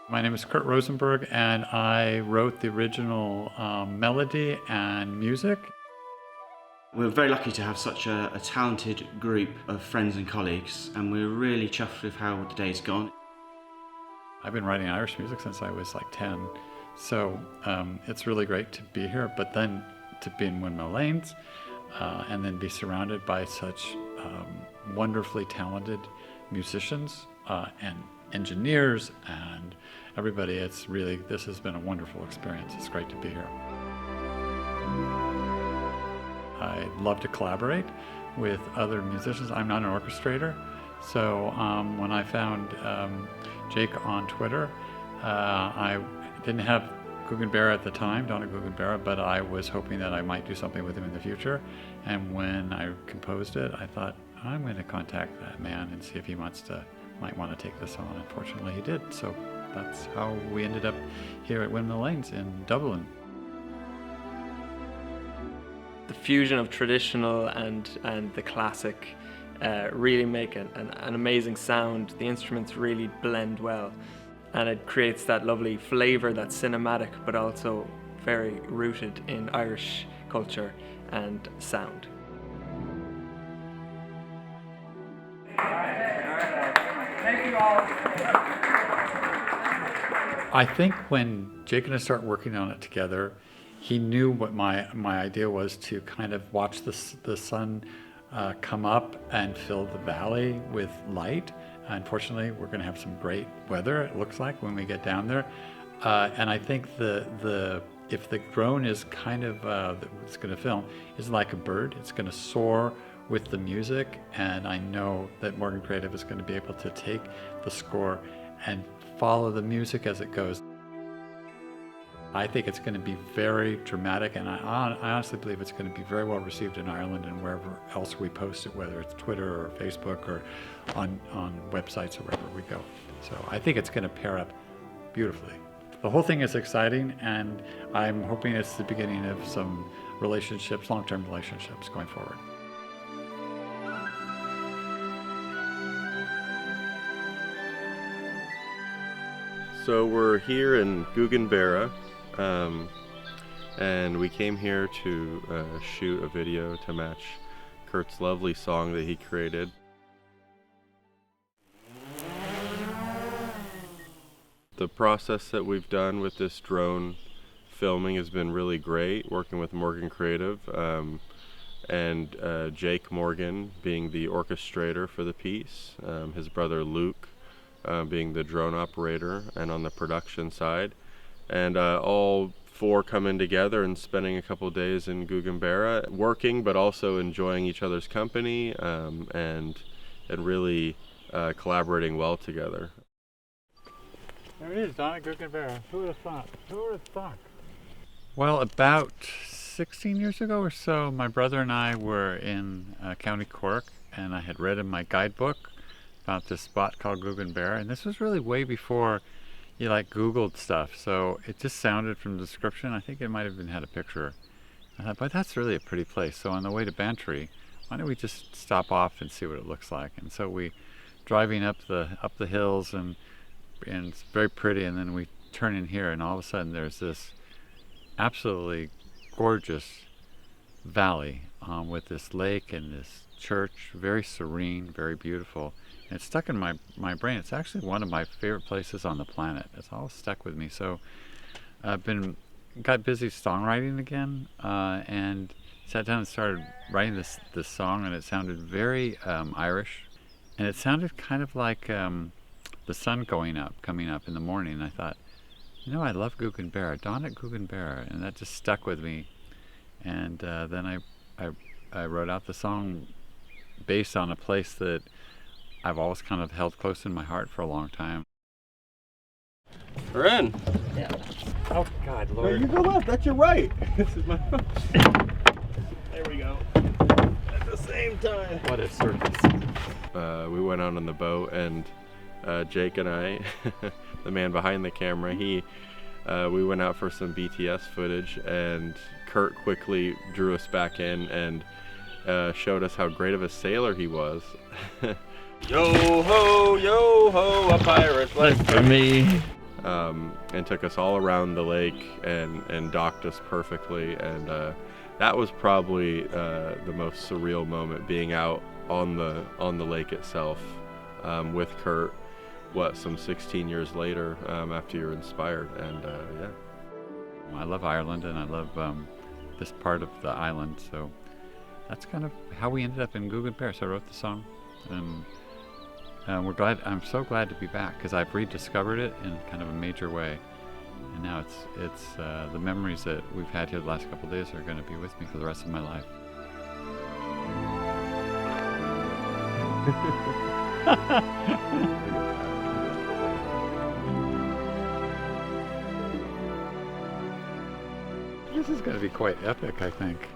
My name is Kurt Rosenberg, and I wrote the original melody and music. We're very lucky to have such a talented group of friends and colleagues, and we're really chuffed with how the day's gone. I've been writing Irish music since I was like 10, so it's really great to be here, but then to be in Windmill Lanes and then be surrounded by such wonderfully talented musicians and engineers and everybody. This has been a wonderful experience. It's great to be here. I love to collaborate with other musicians. I'm not an orchestrator, so when I found Jake on Twitter, I didn't have Gougane Barra at the time, Donna Gougane Barra, but I was hoping that I might do something with him in the future. And when I composed it, I thought, I'm going to contact that man and see if he might want to take this on. Unfortunately, he did. So that's how we ended up here at Windmill Lanes in Dublin. The fusion of traditional and the classic really make an amazing sound. The instruments really blend well, and it creates that lovely flavour that's cinematic but also very rooted in Irish culture and sound. Thank you all. I think when Jake and I started working on it together, he knew what my idea was, to kind of watch the sun come up and fill the valley with light. Unfortunately, we're going to have some great weather, it looks like, when we get down there. And I think if the drone is kind of, it's going to film, is like a bird. It's going to soar with the music, and I know that Morgan Creative is going to be able to take the score and follow the music as it goes. I think it's going to be very dramatic, and I honestly believe it's going to be very well received in Ireland and wherever else we post it, whether it's Twitter or Facebook or on websites or wherever we go. So I think it's going to pair up beautifully. The whole thing is exciting, and I'm hoping it's the beginning of some relationships, long-term relationships going forward. So we're here in Gougane Barra, and we came here to shoot a video to match Kurt's lovely song that he created. The process that we've done with this drone filming has been really great, working with Morgan Creative, and Jake Morgan being the orchestrator for the piece, his brother Luke being the drone operator and on the production side, and all four coming together and spending a couple days in Gougane Barra, working but also enjoying each other's company and really collaborating well together. There it is, Donna Gougane Barra. Who would have thought? Who would have thought? Well, about 16 years ago or so, my brother and I were in County Cork, and I had read in my guidebook about this spot called Gougane Barra, and this was really way before you Googled stuff, so it just sounded from the description. I think it might have even had a picture. I thought, but that's really a pretty place. So on the way to Bantry, why don't we just stop off and see what it looks like? And so we driving up the hills, and it's very pretty, and then we turn in here, and all of a sudden there's this absolutely gorgeous valley with this lake and this church, very serene, very beautiful. And it's stuck in my brain. It's actually one of my favorite places on the planet. It's all stuck with me. So I've got busy songwriting again, and sat down and started writing this song, and it sounded very Irish, and it sounded kind of like the sun coming up in the morning. And I thought, I love Gougane Barra, Donna Gougane Barra, and that just stuck with me. And then I wrote out the song based on a place that I've always kind of held close in my heart for a long time. We're in. Yeah. Oh God, Lord! No, you go left. That's your right. This is my phone. There we go. At the same time. What a circus! We went out on the boat, and Jake and I, the man behind the camera, we went out for some BTS footage, and Kurt quickly drew us back in and showed us how great of a sailor he was. Yo ho, a pirate's life for me. and took us all around the lake and docked us perfectly. And that was probably the most surreal moment, being out on the lake itself with Kurt. Some 16 years later, after you're inspired, and yeah. I love Ireland, and I love this part of the island, so that's kind of how we ended up in Gougane Barra. So I wrote the song, and I'm so glad to be back, because I've rediscovered it in kind of a major way, and now it's the memories that we've had here the last couple of days are going to be with me for the rest of my life. This is going to be quite epic, I think.